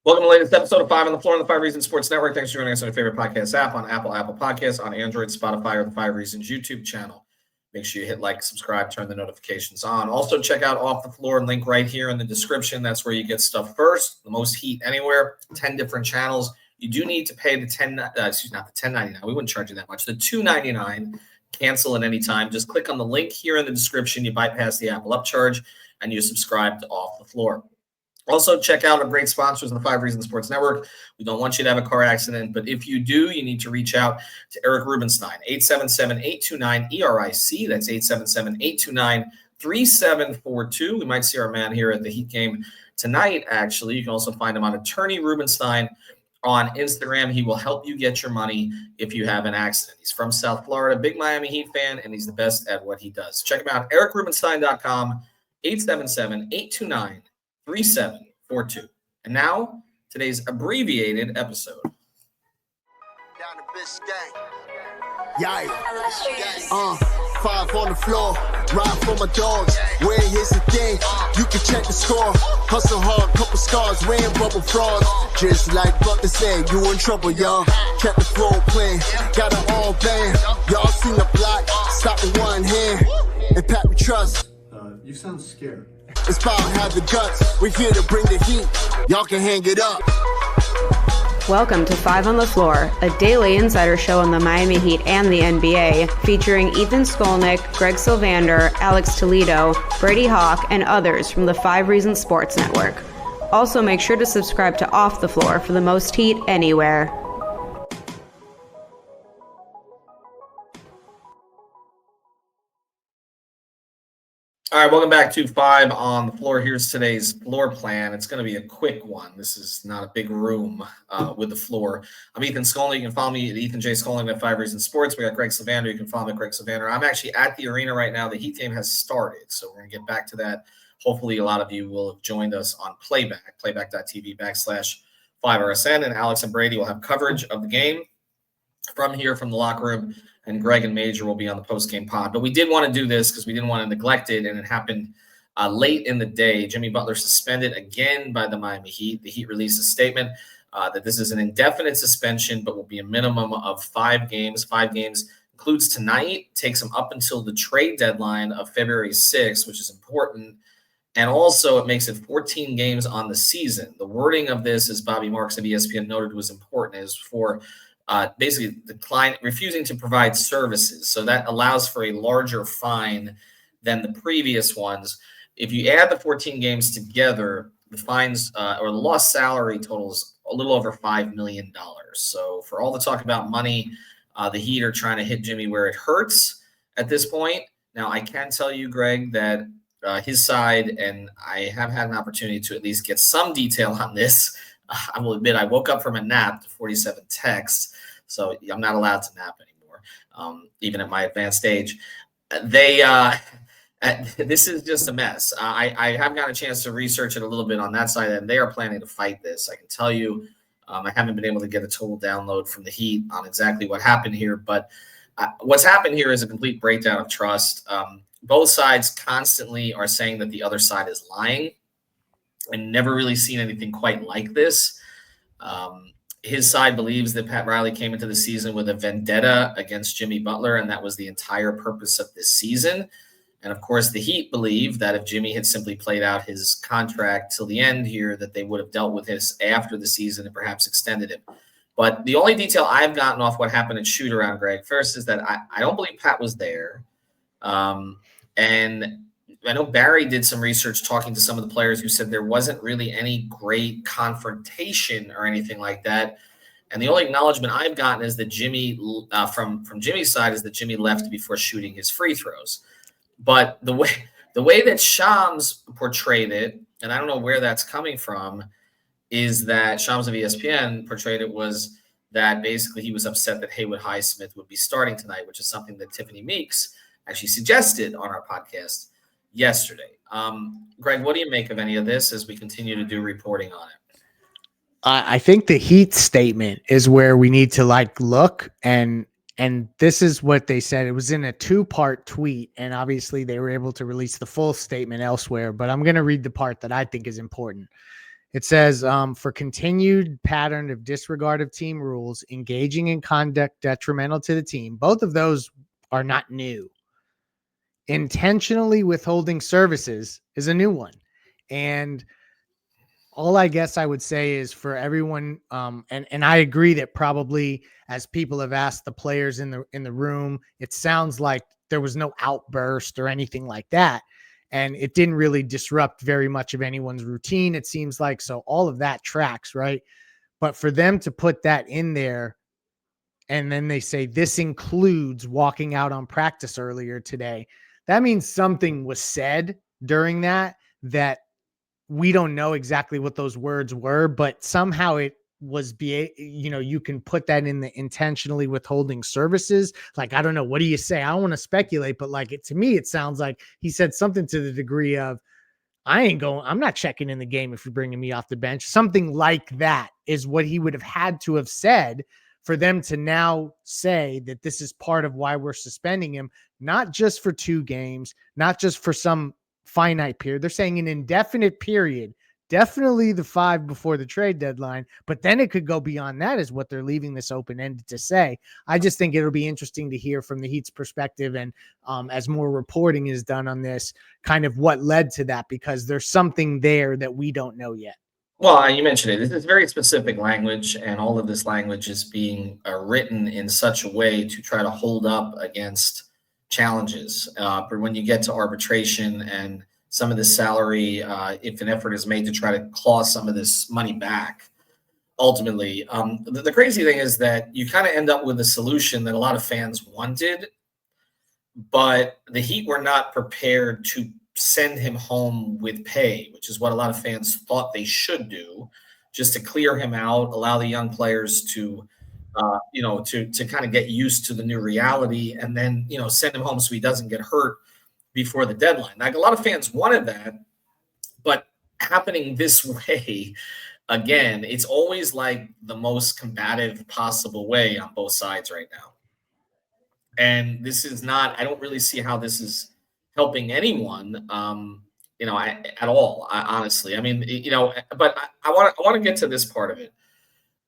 Welcome to the latest episode of 5 on the Floor on the 5 Reasons Sports Network. Thanks for joining us on your favorite podcast app on Apple Podcasts, on Android, Spotify, or the 5 Reasons YouTube channel. Make sure you hit like, subscribe, turn the notifications on. Also, check out Off the Floor, link right here in the description. That's where you get stuff first. The most heat anywhere, 10 different channels. You do need to pay the $10.99. We wouldn't charge you that much. The $2.99. Cancel at any time. Just click on the link here in the description. You bypass the Apple upcharge, and you subscribe to Off the Floor. Also, check out our great sponsors on the 5 Reasons Sports Network. We don't want you to have a car accident, but if you do, you need to reach out to Eric Rubenstein, 877-829-ERIC. That's 877-829-3742. We might see our man here at the Heat game tonight, actually. You can also find him on Attorney Rubenstein on Instagram. He will help you get your money if you have an accident. He's from South Florida, big Miami Heat fan, and he's the best at what he does. Check him out, ericrubenstein.com, 877-829-3742. And now, today's abbreviated episode. Down to Biscayne. Yeah. 5 on the floor, ride for my dogs. Where here's the thing, you can check the score. Hustle hard, couple scars, wearing bubble frogs. Just like Butler said, you in trouble, y'all. Kept the floor playing, got it all banned. Y'all seen the block, stop with one hand. And Pat we trust. You sound scared. It's about have the guts. We're here to bring the heat. Y'all can hang it up. Welcome to 5 on the Floor, a daily insider show on the Miami Heat and the NBA, featuring Ethan Skolnick, Greg Sylvander, Alex Toledo, Brady Hawk, and others from the 5 Reasons Sports Network. Also, make sure to subscribe to Off the Floor for the most heat anywhere. All right, welcome back to 5 on the Floor. Here's today's floor plan. It's going to be a quick one. This is not a big room with the floor. I'm Ethan Skolnick. You can follow me at Ethan J. Skolnick at 5 Reasons Sports. We got Greg Sylvander. You can follow me at Greg Sylvander. I'm actually at the arena right now. The Heat game has started, so we're going to get back to that. Hopefully, a lot of you will have joined us on playback.tv/5RSN, and Alex and Brady will have coverage of the game from here, from the locker room. And Greg and Major will be on the post-game pod. But we did want to do this because we didn't want to neglect it, and it happened late in the day. Jimmy Butler suspended again by the Miami Heat. The Heat released a statement that this is an indefinite suspension, but will be a minimum of 5 games. 5 games includes tonight, takes him up until the trade deadline of February 6th, which is important. And also it makes it 14 games on the season. The wording of this, as Bobby Marks of ESPN noted, was important, is for basically the client refusing to provide services. So that allows for a larger fine than the previous ones. If you add the 14 games together, the fines or the lost salary totals a little over $5 million. So for all the talk about money, the Heat are trying to hit Jimmy where it hurts at this point. Now, I can tell you, Greg, that his side, and I have had an opportunity to at least get some detail on this. I will admit I woke up from a nap to 47 texts. So I'm not allowed to nap anymore, even at my advanced age. This is just a mess. I have got a chance to research it a little bit on that side, and they are planning to fight this. I can tell you, I haven't been able to get a total download from the Heat on exactly what happened here, but what's happened here is a complete breakdown of trust. Both sides constantly are saying that the other side is lying, and never really seen anything quite like this. His side believes that Pat Riley came into the season with a vendetta against Jimmy Butler, and that was the entire purpose of this season. And, of course, the Heat believe that if Jimmy had simply played out his contract till the end here, that they would have dealt with this after the season and perhaps extended it. But the only detail I've gotten off what happened at shootaround, Greg, first is that I don't believe Pat was there. And I know Barry did some research talking to some of the players who said there wasn't really any great confrontation or anything like that. And the only acknowledgement I've gotten is that Jimmy, from Jimmy's side, is that Jimmy left before shooting his free throws. But the way that Shams portrayed it, and I don't know where that's coming from, is that Shams of ESPN portrayed it was that basically he was upset that Haywood Highsmith would be starting tonight, which is something that Tiffany Meeks actually suggested on our podcast yesterday. Greg, what do you make of any of this as we continue to do reporting on it? I think the Heat statement is where we need to look, and this is what they said. It was in a 2-part tweet, and obviously they were able to release the full statement elsewhere, but I'm going to read the part that I think is important. It says, for continued pattern of disregard of team rules, engaging in conduct detrimental to the team. Both of those are not new. Intentionally withholding services is a new one. And all I guess I would say is for everyone, and I agree that probably as people have asked the players in the room, it sounds like there was no outburst or anything like that. And it didn't really disrupt very much of anyone's routine, it seems like. So all of that tracks, right? But for them to put that in there, and then they say this includes walking out on practice earlier today, that means something was said during that we don't know exactly what those words were, but somehow it was you can put that in the intentionally withholding services. Like, I don't know. What do you say? I don't want to speculate, but to me, it sounds like he said something to the degree of, I'm not checking in the game if you're bringing me off the bench. Something like that is what he would have had to have said for them to now say that this is part of why we're suspending him, not just for 2 games, not just for some finite period. They're saying an indefinite period, definitely the 5 before the trade deadline, but then it could go beyond that is what they're leaving this open-ended to say. I just think it'll be interesting to hear from the Heat's perspective, and as more reporting is done on this, kind of what led to that, because there's something there that we don't know yet. Well, you mentioned it. This is very specific language, and all of this language is being written in such a way to try to hold up against challenges. But when you get to arbitration and some of this salary, if an effort is made to try to claw some of this money back, ultimately, the crazy thing is that you kind of end up with a solution that a lot of fans wanted, but the Heat were not prepared to send him home with pay, which is what a lot of fans thought they should do, just to clear him out, allow the young players to kind of get used to the new reality, and then, send him home so he doesn't get hurt before the deadline. Like, a lot of fans wanted that, but happening this way, again, it's always like the most combative possible way on both sides right now. And this is not, I don't really see how this is helping anyone, at all, honestly. I mean, but I want to get to this part of it.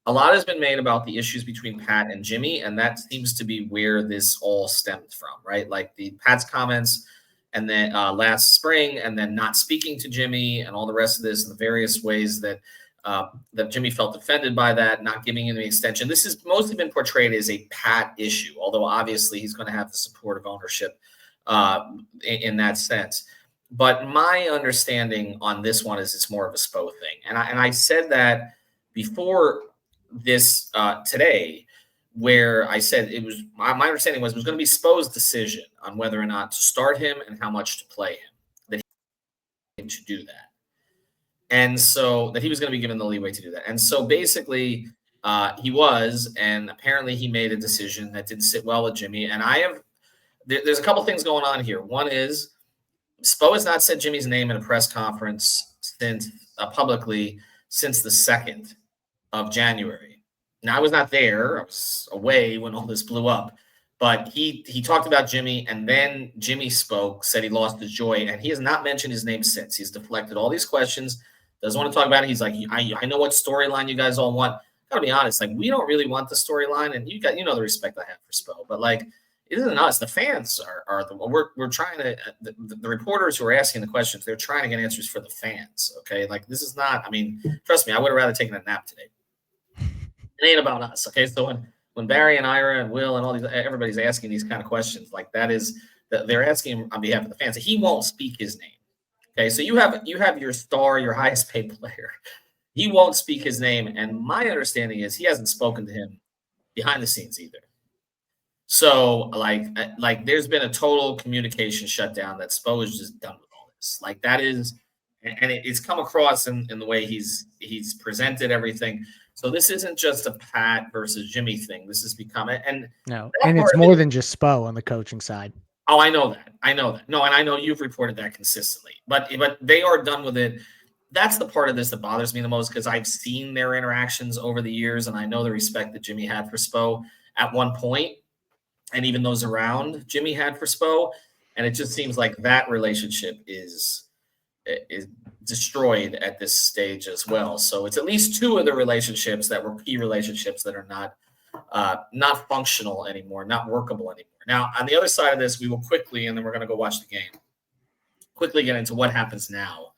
A lot has been made about the issues between Pat and Jimmy, and that seems to be where this all stemmed from, right? Like the Pat's comments, and then last spring, and then not speaking to Jimmy, and all the rest of this, and the various ways that Jimmy felt offended by that, not giving him the extension. This has mostly been portrayed as a Pat issue, although obviously he's going to have the support of ownership in that sense. But my understanding on this one is it's more of a Spo thing, and I said that before this today, where I said it was my understanding was it was going to be Spo's decision on whether or not to start him and how much to play him, that he to do that, and so that he was going to be given the leeway to do that. And so basically he was, and apparently he made a decision that didn't sit well with Jimmy. And there's a couple things going on here. One is Spo has not said Jimmy's name in a press conference since publicly since the 2nd of January. Now, I was not there. I was away when all this blew up. But he talked about Jimmy, and then Jimmy spoke, said he lost his joy, and he has not mentioned his name since. He's deflected all these questions, doesn't want to talk about it. He's like, I know what storyline you guys all want. Gotta be honest, like, we don't really want the storyline, and you the respect I have for Spo, but like, it isn't us. The fans are we're trying to the reporters who are asking the questions, they're trying to get answers for the fans. Okay, like, this is not. I mean, trust me, I would have rather taken a nap today. It ain't about us. Okay, so when Barry and Ira and Will and all these, everybody's asking these kind of questions, like, they're asking on behalf of the fans. He won't speak his name. Okay, so you have your star, your highest paid player. He won't speak his name, and my understanding is he hasn't spoken to him behind the scenes either. So like there's been a total communication shutdown that Spo is just done with all this. Like, that is, and it's come across in the way he's presented everything. So this isn't just a Pat versus Jimmy thing. This has become and it's more than just Spo on the coaching side. Oh, I know that. No, and I know you've reported that consistently. But they are done with it. That's the part of this that bothers me the most, because I've seen their interactions over the years, and I know the respect that Jimmy had for Spo at one point, and even those around Jimmy had for Spo. And it just seems like that relationship is destroyed at this stage as well. So it's at least two of the relationships that were key relationships that are not functional anymore, not workable anymore. Now, on the other side of this, we will quickly, and then we're going to go watch the game, quickly get into what happens now.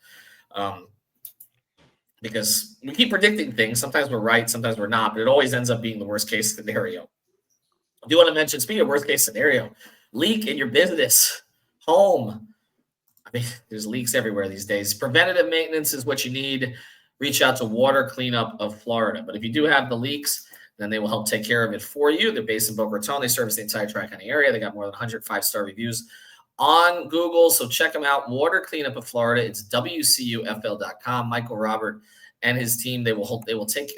Because we keep predicting things. Sometimes we're right, sometimes we're not, but it always ends up being the worst case scenario. I do want to mention, speaking of worst case scenario, leak in your business, home. I mean, there's leaks everywhere these days. Preventative maintenance is what you need. Reach out to Water Cleanup of Florida. But if you do have the leaks, then they will help take care of it for you. They're based in Boca Raton. They service the entire Tri-County area. They got more than 100 5-star reviews on Google, so check them out. Water Cleanup of Florida. It's WCUFL.com. Michael Robert and his team, they will take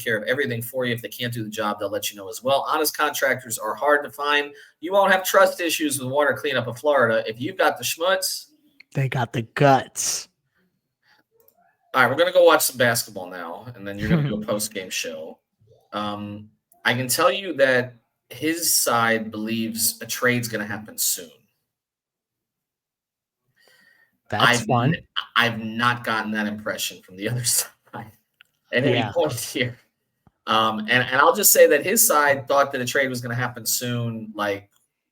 care of everything for you. If they can't do the job, they'll let you know as well. Honest contractors are hard to find. You won't have trust issues with Water Cleanup of Florida. If you've got the schmutz, they got the guts. All right, we're going to go watch some basketball now, and then you're going to do a post-game show. I can tell you that his side believes a trade's going to happen soon. That's fun. I've not gotten that impression from the other side at any point here. And I'll just say that his side thought that a trade was going to happen soon, like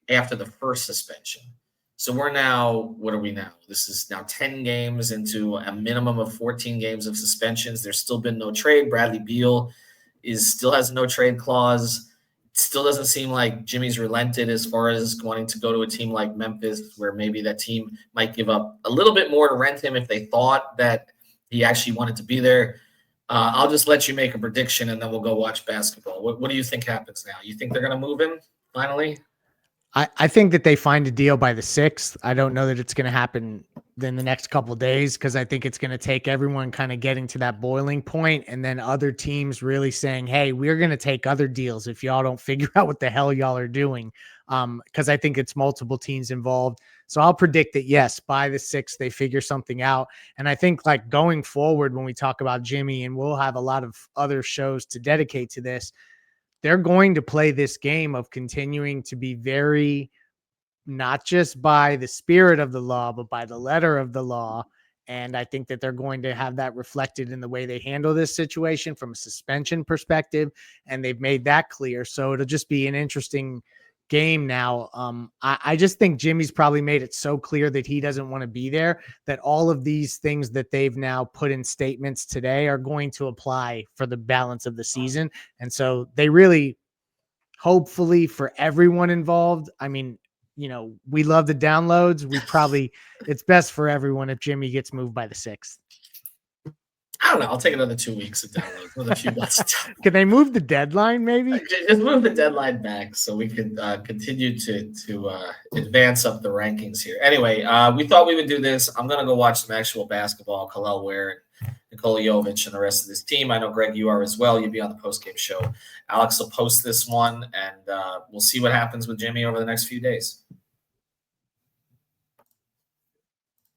after the first suspension. So we're now, what are we now? This is now 10 games into a minimum of 14 games of suspensions. There's still been no trade. Bradley Beal still has no trade clause. Still doesn't seem like Jimmy's relented as far as wanting to go to a team like Memphis, where maybe that team might give up a little bit more to rent him if they thought that he actually wanted to be there. I'll just let you make a prediction, and then we'll go watch basketball. What do you think happens now? You think they're going to move him finally? I think that they find a deal by the 6th. I don't know that it's going to happen in the next couple of days, because I think it's going to take everyone kind of getting to that boiling point, and then other teams really saying, hey, we're going to take other deals if y'all don't figure out what the hell y'all are doing. Because I think it's multiple teams involved. So I'll predict that, yes, by the 6th, they figure something out. And I think, like, going forward, when we talk about Jimmy, and we'll have a lot of other shows to dedicate to this, they're going to play this game of continuing to be very, not just by the spirit of the law, but by the letter of the law. And I think that they're going to have that reflected in the way they handle this situation from a suspension perspective. And they've made that clear. So it'll just be an interesting game now. I just think Jimmy's probably made it so clear that he doesn't want to be there, that all of these things that they've now put in statements today are going to apply for the balance of the season. And so they really, hopefully for everyone involved, I mean, you know, we love the downloads. It's best for everyone if Jimmy gets moved by the 6th. I don't know. I'll take another 2 weeks of downloads with a few months. Can they move the deadline maybe? Just move the deadline back so we can continue to advance up the rankings here. Anyway, we thought we would do this. I'm going to go watch some actual basketball. Kalel Ware and Nikola Jovic and the rest of this team. I know, Greg, you are as well. You'll be on the post-game show. Alex will post this one, and we'll see what happens with Jimmy over the next few days.